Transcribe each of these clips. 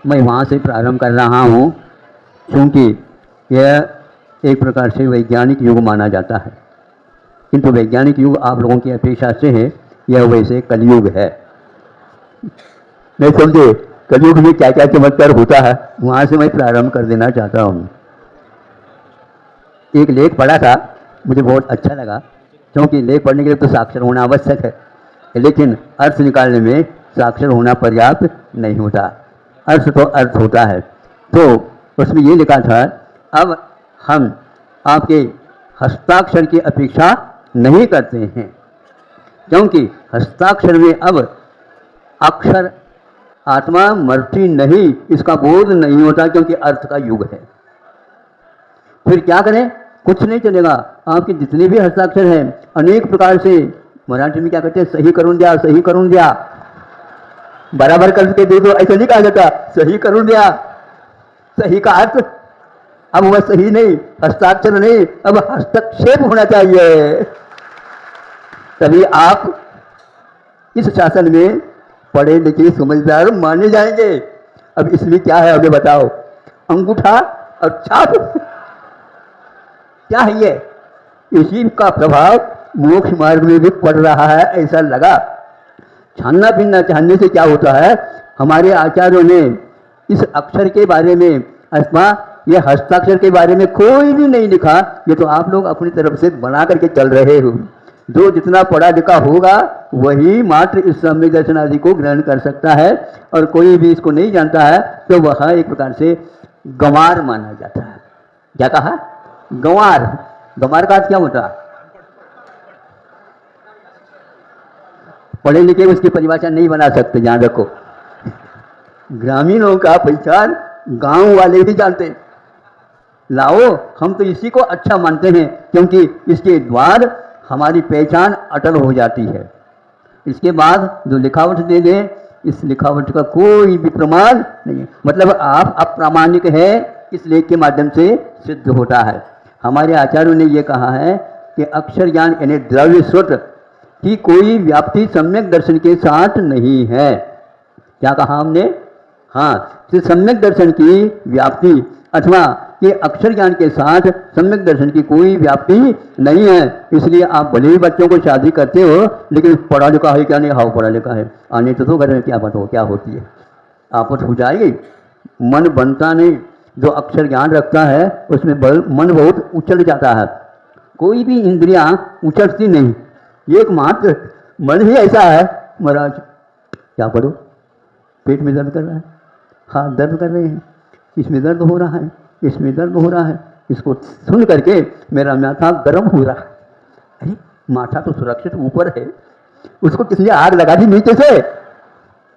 मैं वहाँ से प्रारंभ कर रहा हूँ, क्योंकि यह एक प्रकार से वैज्ञानिक युग माना जाता है, किंतु वैज्ञानिक युग आप लोगों की अपेक्षा से है, यह वैसे कलयुग है। नहीं समझे, कलयुग में क्या क्या चमत्कार होता है, वहाँ से मैं प्रारंभ कर देना चाहता हूँ। एक लेख पढ़ा था, मुझे बहुत अच्छा लगा, क्योंकि लेख पढ़ने के लिए तो साक्षर होना आवश्यक है, लेकिन अर्थ निकालने में साक्षर होना पर्याप्त नहीं होता। अर्थ तो अर्थ होता है। तो उसमें ये लिखा था, अब हम आपके हस्ताक्षर की अपेक्षा नहीं करते हैं, क्योंकि हस्ताक्षर में अब अक्षर आत्मा मरती नहीं, इसका बोध नहीं होता, क्योंकि अर्थ का युग है। फिर क्या करें, कुछ नहीं चलेगा। आपके जितने भी हस्ताक्षर हैं अनेक प्रकार से, मराठी में क्या कहते हैं, सही करून द्या, सही करून द्या, बराबर करके दे दो, ऐसा नहीं कहा जाता, सही करून द्या। सही का अर्थ अब वह सही नहीं, हस्ताक्षर नहीं, अब हस्तक्षेप होना चाहिए, तभी आप इस शासन में पढ़े लिखे समझदार माने जाएंगे। अब इसमें क्या है आगे बताओ, अंगूठा और छाप क्या है ये? इसी का प्रभाव मोक्ष मार्ग में भी पड़ रहा है, ऐसा लगा। छानना पीनना चाहने से क्या होता है, हमारे आचार्यों ने इस अक्षर के बारे में अथवा ये हस्ताक्षर के बारे में कोई भी नहीं लिखा, ये तो आप लोग अपनी तरफ से बना करके चल रहे हो। जो जितना पढ़ा लिखा होगा वही मात्र इस सम्यक दर्शन आदि को ग्रहण कर सकता है, और कोई भी इसको नहीं जानता है तो वह एक प्रकार से गंवार माना जाता है। क्या कहा? गंवार। गंवार का अर्थ क्या होता है? पढ़े लिखे उसकी परिभाषा नहीं बना सकते, ध्यान रखो। ग्रामीणों का पहचान गांव वाले भी जानते हैं। लाओ, हम तो इसी को अच्छा मानते हैं, क्योंकि इसके द्वार हमारी पहचान अटल हो जाती है। इसके बाद जो लिखावट दे दें, इस लिखावट का कोई भी प्रमाण नहीं, मतलब आप अप्रामाणिक है, इस लेख के माध्यम से सिद्ध होता है। हमारे आचार्यों ने ये कहा है कि अक्षर ज्ञान यानी द्रव्य स्वत की कोई व्याप्ति सम्यक दर्शन के साथ नहीं है। क्या कहा हमने? हाँ, तो सम्यक दर्शन की व्याप्ति अथवा ये अक्षर ज्ञान के साथ सम्यक दर्शन की कोई व्याप्ति नहीं है। इसलिए आप भले ही बच्चों को शादी करते हो, लेकिन पढ़ा लिखा है क्या? नहीं, हाँ पढ़ा लिखा है, आने तो घर में क्या बात हो, क्या होती है, आपस हो जाएगी, मन बनता नहीं। जो अक्षर ज्ञान रखता है उसमें मन बहुत उछल जाता है, कोई भी इंद्रियां उछलती नहीं, एकमात्र मन ही ऐसा है। महाराज क्या करो, पेट में दर्द कर रहा है, हाथ दर्द कर रहे हैं, इसमें दर्द हो रहा है, इसमें दर्द हो रहा है, इसको सुन करके मेरा माथा गर्म हो रहा है। अरे माथा तो सुरक्षित ऊपर है, उसको किसी आग लगा दी नीचे से,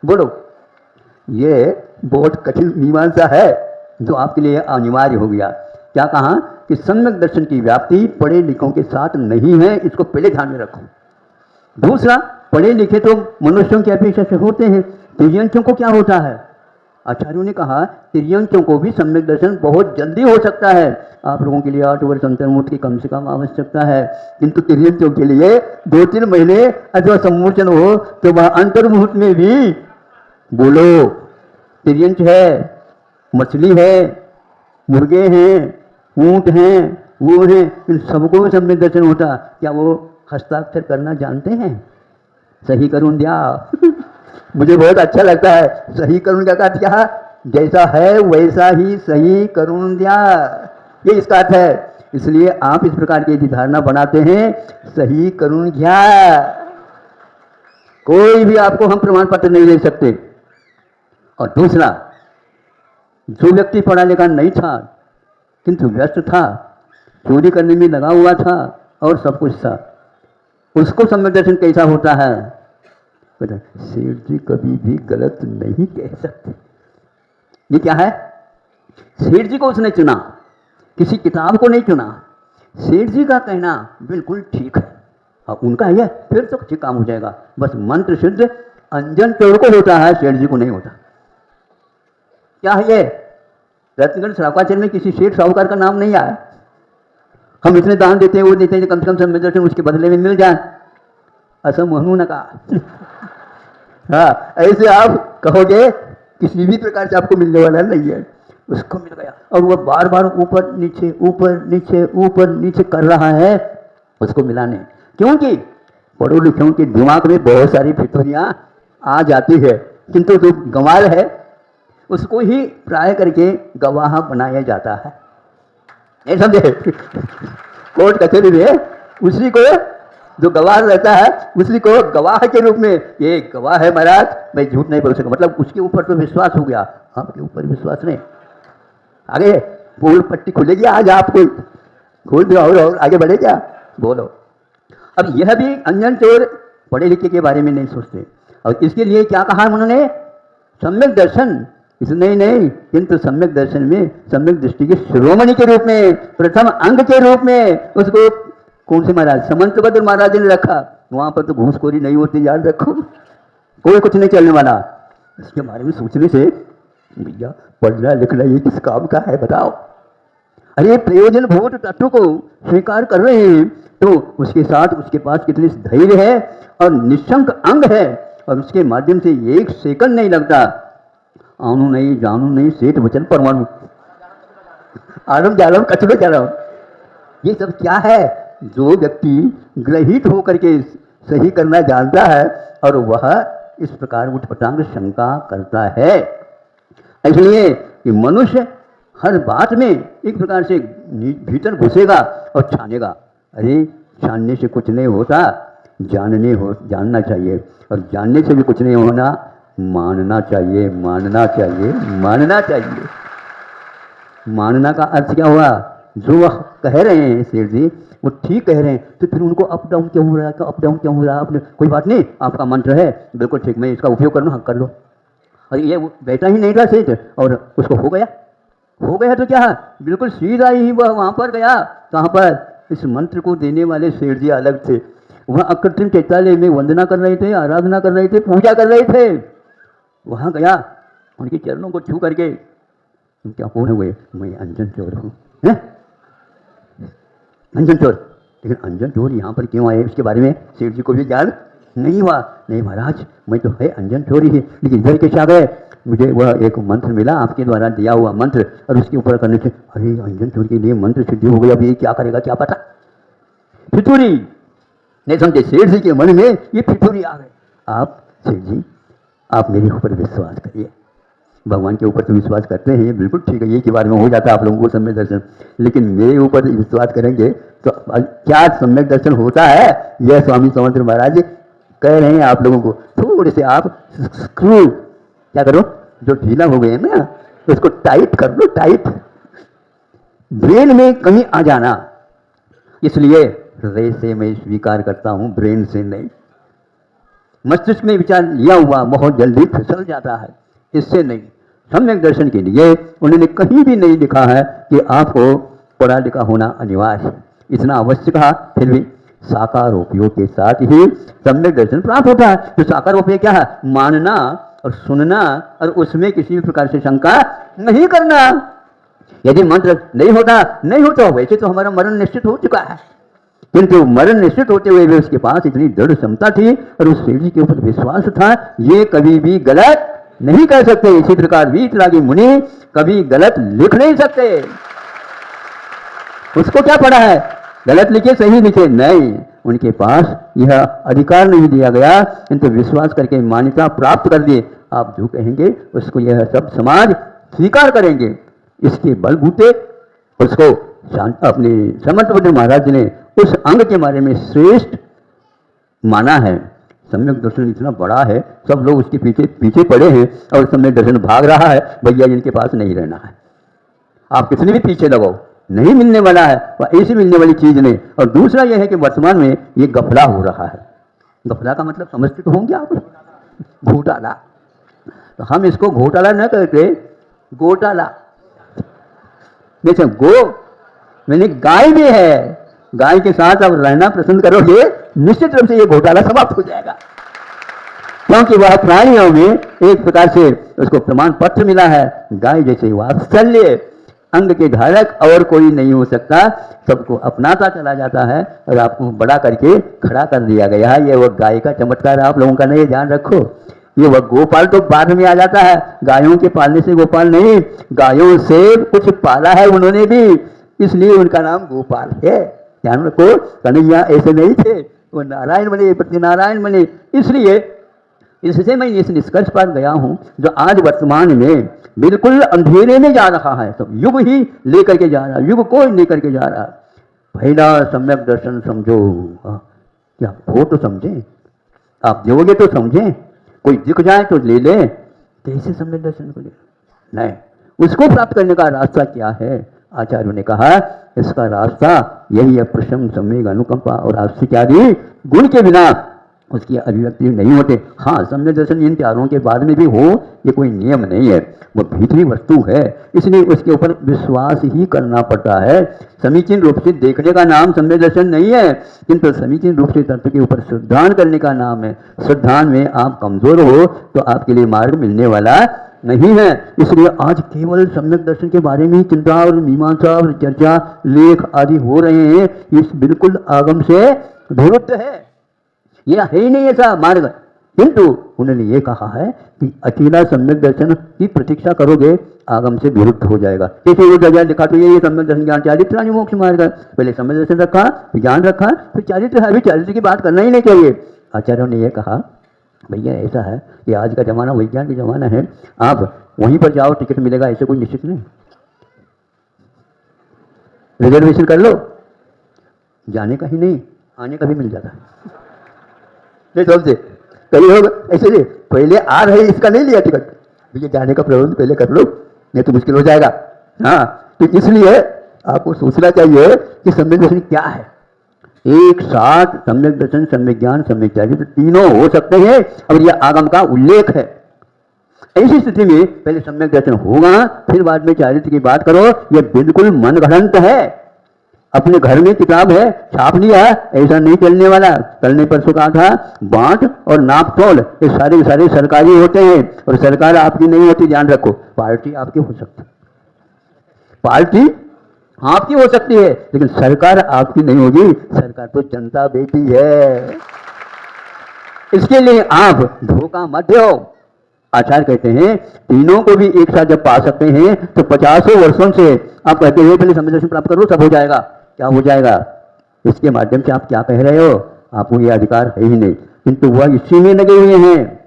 बोलो। ये बहुत कठिन मीमांसा है जो आपके लिए अनिवार्य हो गया। क्या कहा कि सम्यक दर्शन की व्याप्ति पढ़े लिखों के साथ नहीं है, इसको पहले ध्यान में रखो। दूसरा, पढ़े लिखे तो मनुष्यों की अपेक्षा से होते हैं, तिर्यंचों को क्या होता है? आचार्यों ने कहा तिर्यंचों को भी सम्यक दर्शन बहुत जल्दी हो सकता है। आप लोगों के लिए 8 वर्ष अंतर्मुहूर्त की कम से कम आवश्यकता है, किंतु तिर्यंचों के लिए 2-3 महीने अथवा सम्मोचन हो तो वह अंतर्मुहूर्त में भी, बोलो, तिर्यंच है, मछली है, मुर्गे हैं, ऊंट हैं, वो हैं, इन सबको सम्यक दर्शन होता। क्या वो हस्ताक्षर करना जानते हैं? सही करून द्या मुझे बहुत अच्छा लगता है, सही करून द्या का क्या, जैसा है वैसा ही सही करून द्या, ये इसका अर्थ है। इसलिए आप इस प्रकार की यदि धारणा बनाते हैं, सही करून द्या, कोई भी आपको हम प्रमाण पत्र नहीं दे सकते। और दूसरा, जो व्यक्ति पढ़ा लिखा नहीं था किंतु व्यस्त था, चोरी करने में लगा हुआ था और सब कुछ था, उसको सम्यक दर्शन कैसा होता है? सेठ जी कभी भी गलत नहीं कह सकते। ये क्या है? सेठ जी को उसने चुना, किसी किताब को नहीं चुना। सेठ जी का कहना बिल्कुल ठीक है, और उनका है फिर तो ठीक काम हो जाएगा। बस मंत्र सिद्ध अंजन चोर को होता है, सेठ जी को नहीं होता। क्या है ये? रत्नगढ़ श्रावकाचरण में किसी सेठ साहूकार का नाम नहीं आया। हम इतने दान देते हैं, वो देते हैं, कम से कम सम्यक दर्शन उसके बदले में मिल जाए, असम म्हणू नका। हाँ, ऐसे आप कहोगे किसी भी प्रकार से आपको मिलने वाला नहीं है। उसको मिल गया और वह बार बार ऊपर नीचे ऊपर नीचे ऊपर नीचे कर रहा है उसको मिलाने, क्योंकि पढ़ो लिखों के दिमाग में बहुत सारी फितूरियाँ आ जाती है, किंतु जो गंवार है उसको ही प्राय करके गवाह बनाया जाता है। नहीं समझे? कोर्ट कचहरी में उसी को जो गवाह रहता है उसी को गवाह के रूप में, ये गवाह है महाराज, मैं झूठ नहीं बोल सकता, मतलब उसके ऊपर तो विश्वास हो गया, आपके ऊपर विश्वास नहीं। आगे पूल पट्टी खुलेगी आज आपको, खोल दो और आगे बढ़े क्या, बोलो। अब यह भी अंजन चोर पढ़े लिखे के बारे में नहीं सोचते, और इसके लिए क्या कहा उन्होंने, सम्यक दर्शन। इस नहीं किंतु सम्यक दर्शन में सम्यक दृष्टि के शिरोमणि के रूप में, प्रथम अंग के रूप में उसको कौन से महाराज, समंतभद्र महाराज ने रखा। वहां पर तो घूसखोरी नहीं होती, याद रखो, कोई कुछ नहीं चलने वाला। इसके बारे में सोचने से भैया पढ़ना लिखना ये किस काम का है बताओ। अरे प्रयोजन भूत तत्व को स्वीकार कर रहे हैं तो उसके साथ उसके पास कितनी धैर्य है और निशंक अंग है, और उसके माध्यम से एक सेकंड नहीं लगता। आनू नहीं जानू नहीं सेठ वचन परमाणु, आलम जालम कचरे जालम, ये सब क्या है, जो व्यक्ति ग्रहित होकर के सही करना जानता है और वह इस प्रकार उठपटांग शंका करता है। इसलिए कि मनुष्य हर बात में एक प्रकार से भीतर घुसेगा और छानेगा। अरे छानने से कुछ नहीं होता, जानना चाहिए, और जानने से भी कुछ नहीं होना, मानना चाहिए, मानना चाहिए, मानना चाहिए। मानना का अर्थ क्या हुआ, जो वह कह रहे हैं सेठ जी वो ठीक कह रहे हैं, तो फिर उनको अप डाउन क्यों हो रहा है, अप डाउन क्यों हो रहा है, आपने कोई बात नहीं, आपका मंत्र है बिल्कुल ठीक, मैं इसका उपयोग करूँ, हाँ कर लो। और ये बैठा ही नहीं था सेठ और उसको हो गया तो क्या, बिल्कुल सीधा ही वह वहाँ पर गया। कहाँ पर, इस मंत्र को देने वाले सेठ जी अलग थे, वह अकृत्रिम चैतालय में वंदना कर रहे थे, आराधना कर रहे थे, पूजा कर रहे थे। वहाँ गया, उनके चरणों को छू करके, क्या कौन हुए, मैं अंजन चोर हूँ, अंजन चोर। लेकिन अंजन चोर यहाँ पर क्यों आए, इसके बारे में सेठ जी को भी ज्ञान नहीं हुआ। नहीं महाराज, मैं तो है अंजन चोर ही है, लेकिन इधर कैसे आ गए, मुझे वह एक मंत्र मिला आपके द्वारा दिया हुआ मंत्र, और उसके ऊपर करने से अरे अंजन चोर के लिए मंत्र सिद्धि हो गई, अब ये क्या करेगा क्या पता। फितूरी नहीं समझे, सेठ जी के मन में ये फितूरी आ गए। आप सेठ जी आप मेरे ऊपर विश्वास करिए, भगवान के ऊपर तो विश्वास करते हैं, बिल्कुल ठीक है, ये के बारे में हो जाता है आप लोगों को सम्यक दर्शन, लेकिन मेरे ऊपर विश्वास करेंगे तो क्या सम्यक दर्शन होता है, यह स्वामी समंत्र महाराज कह रहे हैं आप लोगों को। थोड़े से आप स्क्रू क्या करो, जो ढीला हो गए ना उसको टाइट कर लो, टाइट, ब्रेन में कहीं आ जाना। इसलिए हृदय से मैं स्वीकार करता हूं, ब्रेन से नहीं। मस्तिष्क में विचार लिया हुआ बहुत जल्दी फिसल जाता है, इससे नहीं। सम्यक दर्शन के लिए उन्होंने कहीं भी नहीं लिखा है कि आपको पढ़ा लिखा होना अनिवार्य है, इतना अवश्य कहा, फिर भी साकार उपयोग के साथ ही सम्यक दर्शन प्राप्त होता है। तो साकार उपयोग क्या है, मानना और सुनना, और उसमें किसी भी प्रकार से शंका नहीं करना। यदि मंत्र नहीं होता वैसे तो हमारा मरण निश्चित हो चुका है, किंतु मरण निश्चित होते हुए भी उसके पास इतनी दृढ़ क्षमता थी और उस सेठ जी के ऊपर विश्वास था, ये कभी भी गलत नहीं कर सकते। इसी प्रकार वीतरागी मुनि कभी गलत लिख नहीं सकते। उसको क्या पड़ा है, गलत लिखे सही लिखे नहीं, उनके पास यह अधिकार नहीं दिया गया, किंतु विश्वास करके मान्यता प्राप्त कर दिए। आप जो कहेंगे उसको यह सब समाज स्वीकार करेंगे। इसके बलबूते उसको अपने समंतभद्र महाराज ने उस अंग के बारे में श्रेष्ठ माना है। सम्यक दर्शन इतना बड़ा है, सब लोग उसके पीछे पीछे पड़े हैं और सम्यक दर्शन भाग रहा है, भैया इनके पास नहीं रहना है, आप कितने भी पीछे लगाओ नहीं मिलने वाला है, वह ऐसी मिलने वाली चीज नहीं। और दूसरा यह है कि वर्तमान में ये गफला हो रहा है। गफला का मतलब समझते तो होंगे आप, घोटाला। तो हम इसको घोटाला न करके गोटाला, जैसे गो मैंने गाय भी है, गाय के साथ अब रहना पसंद करोगे निश्चित रूप से ये घोटाला समाप्त हो जाएगा, क्योंकि वह प्राणियों में एक प्रकार से उसको प्रमाण पत्र मिला है। गाय जैसे वात्सल्य अंग के धारक और कोई नहीं हो सकता, सबको अपनाता चला जाता है और आपको बड़ा करके खड़ा कर दिया गया है। ये वो गाय का चमत्कार आप लोगों का नहीं, ध्यान रखो। ये वह गोपाल तो बाद में आ जाता है, गायों के पालने से गोपाल नहीं, गायों से कुछ पाला है उन्होंने भी, इसलिए उनका नाम गोपाल है। ध्यान रखो, कन्हैया ऐसे नहीं थे, वो नारायण बने, प्रति नारायण बने। इसलिए इससे मैं इस निष्कर्ष पर गया हूं, जो आज वर्तमान में बिल्कुल अंधेरे में जा रहा है, सब युग ही लेकर के जा रहा है, युग को ही लेकर के जा रहा है। पहला सम्यक दर्शन समझो, क्या हो तो समझे, आप दोगे तो समझे, कोई दिख जाए तो ले ले, कैसे सम्यक दर्शन को ले नहीं, उसको प्राप्त करने का रास्ता क्या है? आचार्यों ने कहा इसका रास्ता यही है, प्रशम सम्यक अनुकंपा और आस्तिक्यादि गुण के बिना उसकी अभिव्यक्ति नहीं होते। हाँ, सम्यक दर्शन इन चारों के बाद में भी हो, ये कोई नियम नहीं है, वो भीतरी वस्तु है, इसलिए उसके ऊपर विश्वास ही करना पड़ता है। समीचीन रूप से देखने का नाम सम्यक दर्शन नहीं है, किंतु समीचीन रूप से तत्व के ऊपर श्रद्धान करने का नाम है। श्रद्धान में आप कमजोर हो तो आपके लिए मार्ग मिलने वाला नहीं है। इसलिए आज केवल सम्यक दर्शन के बारे में चिंता और मीमांसा और चर्चा, लेख आदि हो रहे हैं, इस बिल्कुल आगम से विरुद्ध है, यह है ही नहीं ऐसा मार्ग। किंतु उन्होंने ये कहा है कि अकेला सम्यक दर्शन की प्रतीक्षा करोगे, आगम से विरुद्ध हो जाएगा। जैसे वो जगह लिखा तो ये सम्यक दर्शन ज्ञान चारित्र मोक्ष मार्ग, पहले सम्यक दर्शन रखा, ज्ञान रखा, फिर चारित्र है, अभी चारित्र की बात करना ही नहीं चाहिए। आचार्यों ने यह कहा भैया ऐसा है कि आज का जमाना विज्ञान का जमाना है, आप वहीं पर जाओ टिकट मिलेगा ऐसे कोई निश्चित नहीं, रिजर्वेशन कर लो, जाने का ही नहीं आने का भी मिल जाता है। नहीं समझे, कई लोग ऐसे नहीं, पहले आ रहे इसका नहीं लिया टिकट, भैया जाने का प्रबंध पहले कर लो, नहीं तो मुश्किल हो जाएगा। हाँ, तो इसलिए आपको सोचना चाहिए कि सम्यक दर्शन क्या है। एक साथ सम्यक दर्शन, सम्यक ज्ञान, सम्यक चारित्र तीनों हो सकते हैं, और यह आगम का उल्लेख है। ऐसी स्थिति में पहले सम्यक दर्शन होगा, फिर बाद में चारित्र की बात करो, यह बिल्कुल मनगढ़ंत है। अपने घर में किताब है, छाप लिया, ऐसा नहीं चलने वाला। कल ने परसों कहा था, बांट और नाप तोल ये सारे सारे सरकारी होते हैं, और सरकार आपकी नहीं होती, ध्यान रखो। पार्टी आपकी हो सकती, पार्टी आपकी हो सकती है, लेकिन सरकार आपकी नहीं होगी। सरकार तो जनता बेटी है, इसके लिए आप धोखा मत दो। आचार्य कहते हैं तीनों को भी एक साथ जब पा सकते हैं तो 50 वर्षों से आप कहते हैं पहले सम्यक दर्शन प्राप्त करो, सब हो जाएगा। क्या हो जाएगा? इसके माध्यम से आप क्या कह रहे हो? आपको ये अधिकार है ही नहीं, किंतु वह इसी में लगे हुए हैं,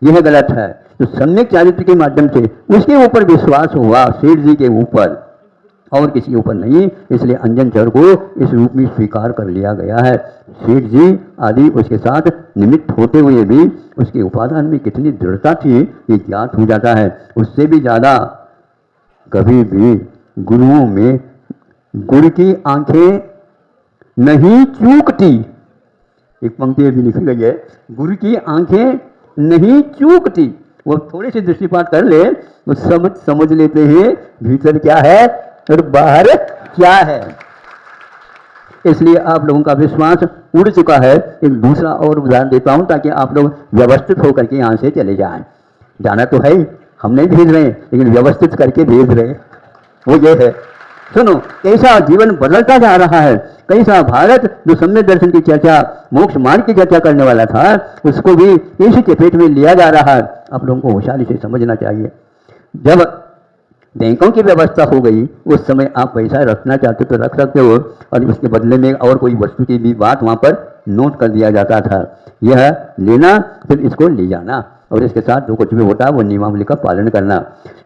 यह गलत है। तो सम्यक चारित्र के माध्यम से उसके ऊपर विश्वास हुआ, सेठ जी के ऊपर, और किसी ऊपर नहीं, इसलिए अंजन चर को इस रूप में स्वीकार कर लिया गया है। सेठ जी आदि उसके साथ निमित्त होते हुए भी उसके उपादान में कितनी दृढ़ता थी ये ज्ञात हो जाता है। उससे भी ज्यादा कभी भी गुरुओं में गुरु की आंखें नहीं चूकती, एक पंक्ति भी लिखी गई है, गुरु की आंखें नहीं चूकती। वो थोड़ी सी दृष्टिपात कर ले, वो समझ लेते हैं भीतर क्या है और बाहर क्या है। इसलिए आप लोगों का विश्वास उड़ चुका है। एक दूसरा और उदाहरण देता हूं ताकि आप लोग व्यवस्थित होकर के यहां से चले जाएं। जाना तो है ही, हम नहीं भेज रहे हैं, लेकिन व्यवस्थित करके भेज रहे हैं, वो ये है। सुनो कैसा जीवन बदलता जा रहा है, कैसा भारत जो सम्यक दर्शन की चर्चा, मोक्ष मार्ग की चर्चा करने वाला था, उसको भी इसी चपेट में लिया जा रहा है। आप लोगों को होशियारी से समझना चाहिए। जब बैंकों की व्यवस्था हो गई, उस समय आप पैसा रखना चाहते तो रख सकते हो, और उसके बदले में और कोई वस्तु की भी बात वहां पर नोट कर दिया जाता था। यह लेना फिर इसको ले जाना, और इसके साथ जो कुछ भी होता है वो नियमावली का पालन करना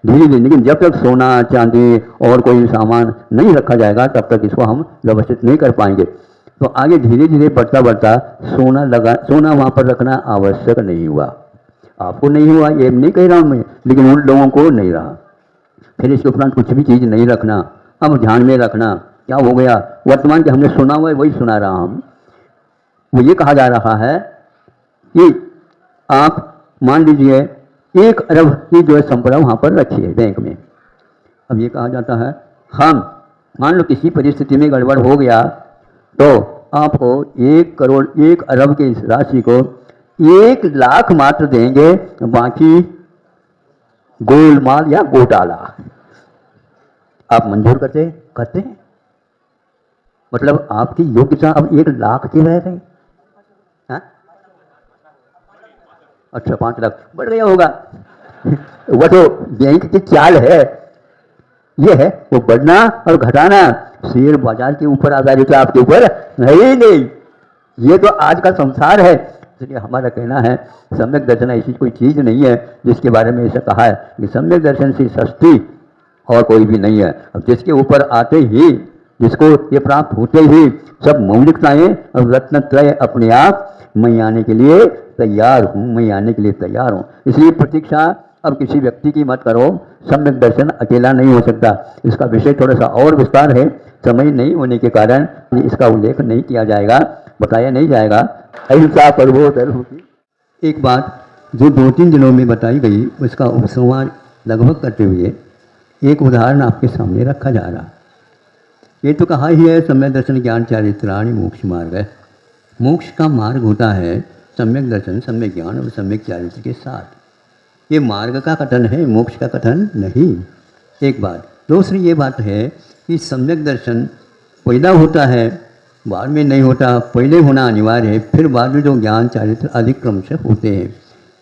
धीरे धीरे। लेकिन जब तक सोना चांदी और कोई सामान नहीं रखा जाएगा तब तक इसको हम व्यवस्थित नहीं कर पाएंगे। तो आगे धीरे धीरे बढ़ता बढ़ता सोना वहां पर रखना आवश्यक नहीं हुआ। आपको नहीं हुआ ये नहीं कह रहा हूं मैं, लेकिन उन लोगों को नहीं रहा। फिर इसके उपरांत कुछ भी चीज नहीं रखना। अब ध्यान में रखना क्या हो गया, वर्तमान के हमने सुना हुआ है वही सुना रहा हूं। वो ये कहा जा रहा है कि आप मान लीजिए 1 अरब की जो है संपदा वहां पर रखी है बैंक में। अब ये कहा जाता है हम मान लो किसी परिस्थिति में गड़बड़ हो गया तो आपको 1 करोड़ 1 अरब की इस राशि को 1 लाख मात्र देंगे, बाकी गोलमाल या घोटाला। आप मंजूर करते हैं? मतलब आपकी योग्यता अब 1 लाख की रह गई। अच्छा 5 लाख बढ़ गया होगा। वह तो बैंक की चाल है, ये है वो बढ़ना और घटाना शेयर बाजार के ऊपर आधारित है, आपके ऊपर नहीं। ये तो आज का संसार है। इसलिए हमारा कहना है सम्यक दर्शन ऐसी कोई चीज नहीं है जिसके बारे में ऐसा कहा है कि सम्यक दर्शन से सस्ती और कोई भी नहीं है। अब जिसके ऊपर आते ही, जिसको ये प्राप्त होते ही सब मौलिकताएं और रत्नत्रय अपने आप मैं आने के लिए तैयार हूँ, मैं आने के लिए तैयार हूँ। इसलिए प्रतीक्षा अब किसी व्यक्ति की मत करो, सम्यक दर्शन अकेला नहीं हो सकता। इसका विषय थोड़ा सा और विस्तार है, समय नहीं होने के कारण इसका उल्लेख नहीं किया जाएगा, बताया नहीं जाएगा। अहिंसा परमो धर्म की एक बात जो 2-3 दिनों में बताई गई, उसका उपसंहार लगभग करते हुए एक उदाहरण आपके सामने रखा जा रहा। ये तो कहा ही है सम्यक दर्शन ज्ञान चारित्राणि मोक्ष मार्ग है। मोक्ष का मार्ग होता है सम्यक दर्शन, सम्यक ज्ञान और सम्यक चारित्र के साथ। ये मार्ग का कथन है, मोक्ष का कथन नहीं। एक बात। दूसरी ये बात है कि सम्यक दर्शन पैदा होता है, बाद में नहीं होता, पहले होना अनिवार्य है, फिर बाद में जो ज्ञान चारित्र अधिक क्रमशः होते हैं।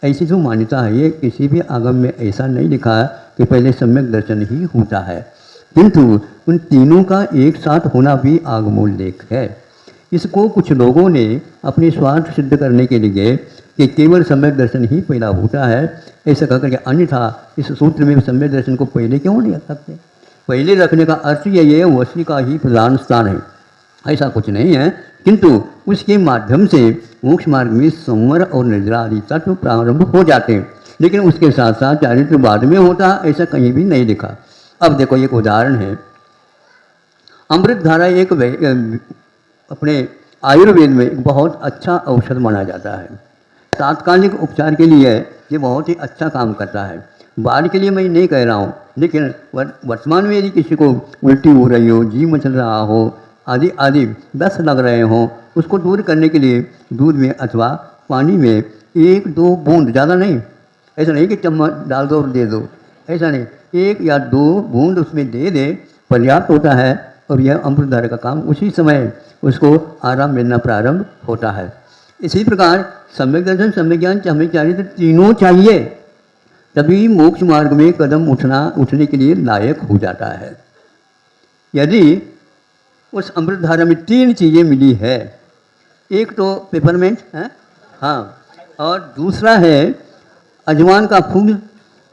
ऐसी जो मान्यता है, ये किसी भी आगम में ऐसा नहीं लिखा कि पहले सम्यक दर्शन ही होता है, किंतु उन तीनों का एक साथ होना भी आगमोल्लेख है। इसको कुछ लोगों ने अपने स्वार्थ सिद्ध करने के लिए कि केवल सम्यक दर्शन ही पैदा होता है ऐसा कहकर के, अन्यथा इस सूत्र में सम्यक दर्शन को पहले क्यों नहीं रख सकते? पहले रखने का अर्थ यही है वसी का ही प्रधान स्थान है, ऐसा कुछ नहीं है। किंतु उसके माध्यम से मोक्ष मार्ग में संवर और निद्रा आदि तत्व प्रारंभ हो जाते हैं, लेकिन उसके साथ साथ चारित्र बाद में होता ऐसा कहीं भी नहीं लिखा। अब देखो एक उदाहरण है, अमृत धारा एक अपने आयुर्वेद में एक बहुत अच्छा औषध माना जाता है। तात्कालिक उपचार के लिए ये बहुत ही अच्छा काम करता है। बाद के लिए मैं नहीं कह रहा हूँ, लेकिन वर्तमान में यदि किसी को उल्टी हो रही हो, जी मचल रहा हो, आदि आदि दस्त लग रहे हों, उसको दूर करने के लिए दूध में अथवा पानी में 1-2 बूंद, ज़्यादा नहीं, ऐसा नहीं कि चम्मच डाल दो और दे दो, ऐसा नहीं, 1 या 2 बूंद उसमें दे दे, पर्याप्त होता है। और यह अमृत धारा का काम उसी समय उसको आराम मिलना प्रारंभ होता है। इसी प्रकार सम्यक दर्शन, सम्यक ज्ञान, सम्यक चारित्र तीनों चाहिए, तभी मोक्ष मार्ग में कदम उठने के लिए लायक हो जाता है। यदि उस अमृत धारा में 3 चीज़ें मिली है, एक तो पेपरमेंट है, हाँ, और दूसरा है अजवान का फूल,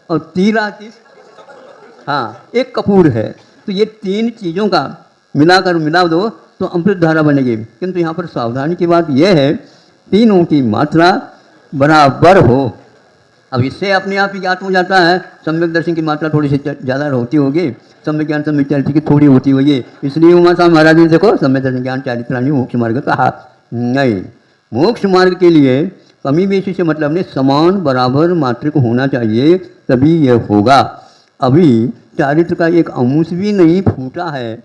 और तीसरा हाँ एक कपूर है। तो ये 3 चीज़ों का मिला दो तो अमृत धारा बनेगी। किंतु यहाँ पर सावधानी की बात यह है, तीनों की मात्रा बराबर हो। अब इससे अपने आप ही ज्ञात हो जाता है सम्यक दर्शन की मात्रा थोड़ी सी ज़्यादा होती होगी, सम्यक ज्ञान सम्यक चारित्र की थोड़ी होती होगी। इसलिए उमा साहब महाराज ने देखो सम्यक दर्शन ज्ञान चारित्राणि मोक्ष मार्ग कहा। नहीं, मोक्ष मार्ग के लिए कमी बेशी से मतलब नहीं, समान बराबर मात्रिक होना चाहिए, तभी यह होगा। अभी चारित्र का एक अंश भी नहीं फूटा है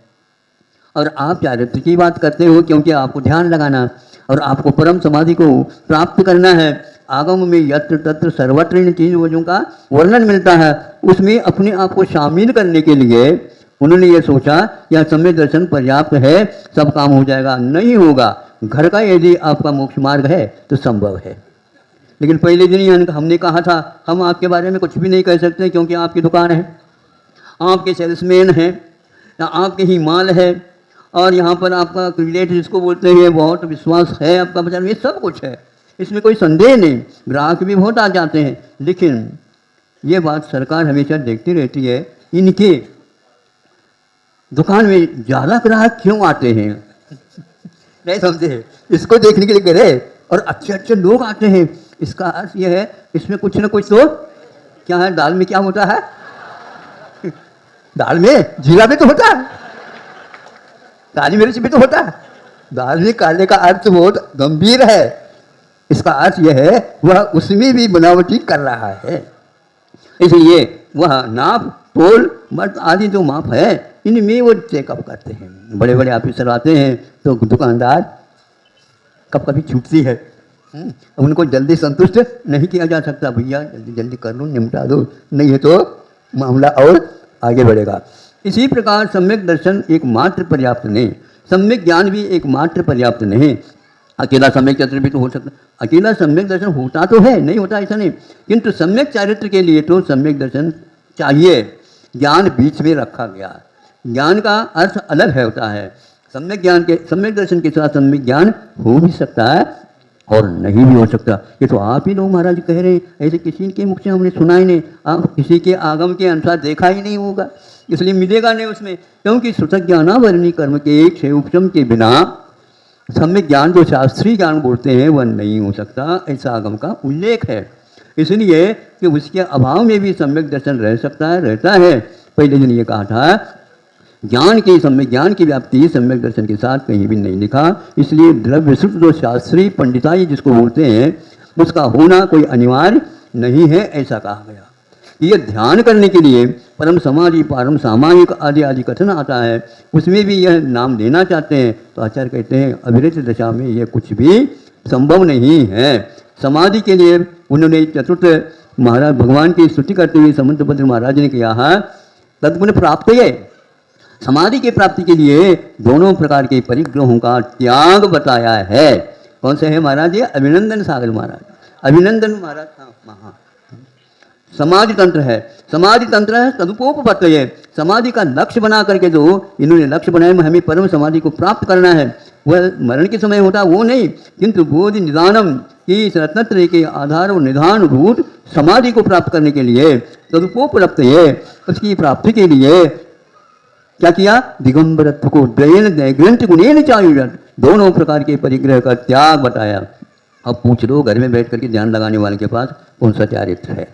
और आप चारित्र की बात करते हो, क्योंकि आपको ध्यान लगाना और आपको परम समाधि को प्राप्त करना है। आगम में यत्र तत्र सर्वत्र इन 3 वजहों का वर्णन मिलता है, उसमें अपने आप को शामिल करने के लिए उन्होंने ये सोचा यह सम्यक दर्शन पर्याप्त है, सब काम हो जाएगा। नहीं होगा। घर का यदि आपका मोक्ष मार्ग है तो संभव है, लेकिन पहले दिन ही हमने कहा था हम आपके बारे में कुछ भी नहीं कह सकते, क्योंकि आपकी दुकान है, आपके सेल्समैन हैं, या आपके ही माल है, और यहाँ पर आपका क्रेडिट जिसको बोलते हैं बहुत विश्वास है आपका बाजार में, ये सब कुछ है, इसमें कोई संदेह नहीं। ग्राहक भी बहुत आ जाते हैं, लेकिन ये बात सरकार हमेशा देखती रहती है, इनके दुकान में ज़्यादा ग्राहक क्यों आते हैं? नहीं समझे? इसको देखने के लिए करे, और अच्छे अच्छे लोग आते हैं। इसका अर्थ यह है इसमें कुछ ना कुछ तो क्या है, दाल में क्या होता है? दाल में जीरा भी तो होता है, काली मिर्च भी तो होता है। दाल में काले का अर्थ बहुत गंभीर है। इसका अर्थ यह है वह उसमें भी बनावटी कर रहा है। इसलिए वह नाप तोल मर्द आदि जो माप है इनमें वो चेकअप करते हैं। बड़े बड़े ऑफिसर आते हैं तो दुकानदार कभी छूटती है, उनको जल्दी संतुष्ट नहीं किया जा सकता। भैया जल्दी जल्दी कर लो, निपटा दो, नहीं है तो मामला और आगे बढ़ेगा। इसी प्रकार सम्यक दर्शन एकमात्र पर्याप्त नहीं, सम्यक ज्ञान भी एकमात्र पर्याप्त नहीं। अकेला सम्यक चरित्र भी तो हो सकता, अकेला सम्यक दर्शन होता तो है, नहीं होता ऐसा नहीं, किंतु सम्यक चरित्र के लिए तो सम्यक दर्शन चाहिए। ज्ञान बीच में रखा गया, ज्ञान का अर्थ अलग है होता है। सम्यक ज्ञान के, सम्यक दर्शन के साथ सम्यक ज्ञान हो भी सकता है और नहीं भी हो सकता। ये तो आप ही लोग महाराज कह रहे हैं, ऐसे किसी के मुख से हमने सुना ही नहीं, आप किसी के आगम के अनुसार देखा ही नहीं होगा, इसलिए मिलेगा नहीं उसमें। क्योंकि श्रुतक ज्ञानावरणी कर्म के एक से उपशम के बिना सम्यक ज्ञान जो शास्त्रीय ज्ञान बोलते हैं वह नहीं हो सकता, ऐसा आगम का उल्लेख है। इसलिए कि उसके अभाव में भी सम्यक दर्शन रह सकता है, रहता है। पहले दिन ये कहा था ज्ञान की, सम्यक ज्ञान की व्याप्ति सम्यक दर्शन के साथ कहीं भी नहीं लिखा, इसलिए द्रव्य शुद्ध जो शास्त्रीय पंडिताई जिसको बोलते हैं उसका होना कोई अनिवार्य नहीं है, ऐसा कहा गया। ये ध्यान करने के लिए परम समाधि, परम सामायिक आदि आदि कथन आता है, उसमें भी यह नाम देना चाहते हैं, तो आचार्य कहते हैं अविरत दशा में यह कुछ भी संभव नहीं है। समाधि के लिए उन्होंने चतुर्थ महाराज भगवान की स्तुति करते हुए समंतभद्र महाराज ने कहा तत्पुण्य प्राप्त है। समाधि की प्राप्ति के लिए दोनों प्रकार के परिग्रहों का त्याग बताया है। कौन से है महाराज? ये अभिनंदन सागर महाराज, अभिनंदन महाराज। हाँ, समाधि तंत्र है, समाधि तंत्र है तदुपोपत्त है। समाधि का लक्ष्य बना करके जो इन्होंने लक्ष्य बनाया, हमें परम समाधि को प्राप्त करना है, वह मरण के समय होता वो नहीं, किंतु बोधि निदानम की रत्नत्रय के आधार और निधान भूत समाधि को प्राप्त करने के लिए तदुपोपलब्ध है। उसकी प्राप्ति के लिए क्या किया? दिगंबरत्व को ग्रंथ गुणेन चायुजन, दोनों प्रकार के परिग्रह का त्याग बताया। अब पूछ लो घर में बैठ करके ध्यान लगाने वाले के पास कौन सा चारित्र है,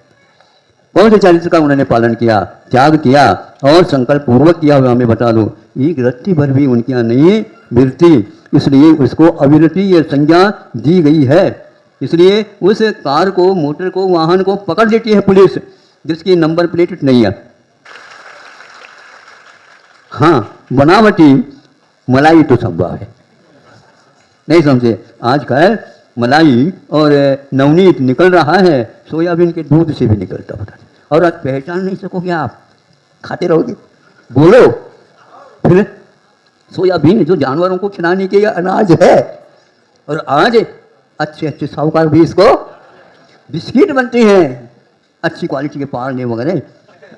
कौन से चारित्र का उन्होंने पालन किया, त्याग किया और संकल्प पूर्वक किया हुआ हमें बता दो। एक रत्ती भर भी उनके यहाँ नहीं बिरती, इसलिए उसको अविरति ये संज्ञा दी गई है। इसलिए उस कार को, मोटर को, वाहन को पकड़ लेती है पुलिस जिसकी नंबर प्लेट नहीं है। हाँ, बनावटी मलाई तो संभव है, नहीं समझे? आजकल मलाई और नवनीत निकल रहा है, सोयाबीन के दूध से भी निकलता होता है, और आज पहचान नहीं सकोगे आप, खाते रहोगे। बोलो फिर, सोयाबीन जो जानवरों को खिलाने के अनाज है, और आज अच्छे अच्छे साहूकार भी इसको बिस्किट बनते हैं, अच्छी क्वालिटी के पार्ले वगैरह।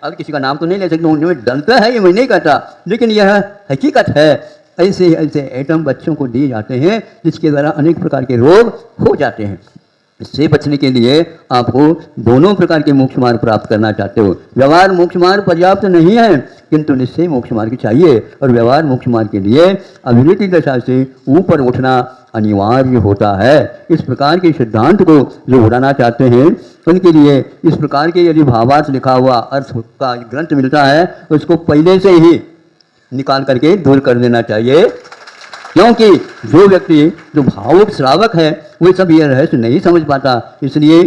अब किसी का नाम तो नहीं ले सकते, उनमें डलता है, ये मैं नहीं कहता, लेकिन यह हकीकत है। ऐसे ऐसे आइटम बच्चों को दिए जाते हैं जिसके द्वारा अनेक प्रकार के रोग हो जाते हैं। इससे बचने के लिए आपको दोनों प्रकार के मोक्ष मार्ग प्राप्त करना चाहते हो। व्यवहार मोक्ष मार्ग पर्याप्त नहीं है, किंतु निश्चय मोक्ष मार्ग चाहिए, और व्यवहार मोक्ष मार्ग के लिए अभिवृत्ति दशा से ऊपर उठना अनिवार्य होता है। इस प्रकार के सिद्धांत को जो उड़ाना चाहते हैं उनके लिए इस प्रकार के यदि भावार्थ लिखा हुआ अर्थ का ग्रंथ मिलता है उसको पहले से ही निकाल करके दूर कर देना चाहिए, क्योंकि जो व्यक्ति जो भावुक श्रावक है वो सब ये रहस्य नहीं समझ पाता। इसलिए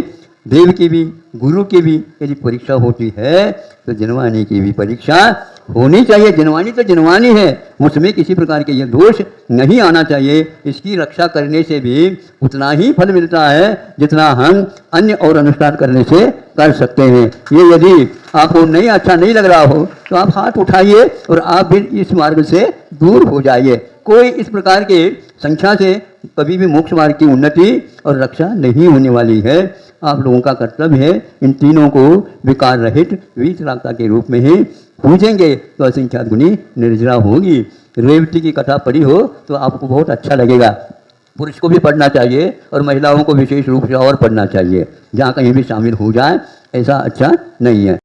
देव की भी, गुरु की भी यदि परीक्षा होती है तो जिनवानी की भी परीक्षा होनी चाहिए। जिनवानी तो जिनवानी है, उसमें किसी प्रकार के ये दोष नहीं आना चाहिए। इसकी रक्षा करने से भी उतना ही फल मिलता है जितना हम अन्य और अनुष्ठान करने से कर सकते हैं। ये यदि आपको नहीं अच्छा नहीं लग रहा हो तो आप हाथ उठाइए और आप भी इस मार्ग से दूर हो जाइए। कोई इस प्रकार के संख्या से कभी भी मोक्ष मार्ग की उन्नति और रक्षा नहीं होने वाली है। आप लोगों का कर्तव्य है इन तीनों को विकार रहित वीतरागता के रूप में ही पूजेंगे तो असंख्यात गुणी निर्जरा होगी। रेवती की कथा पढ़ी हो तो आपको बहुत अच्छा लगेगा। पुरुष को भी पढ़ना चाहिए और महिलाओं को विशेष रूप से और पढ़ना चाहिए, जहाँ कहीं भी शामिल हो जाए ऐसा अच्छा नहीं है।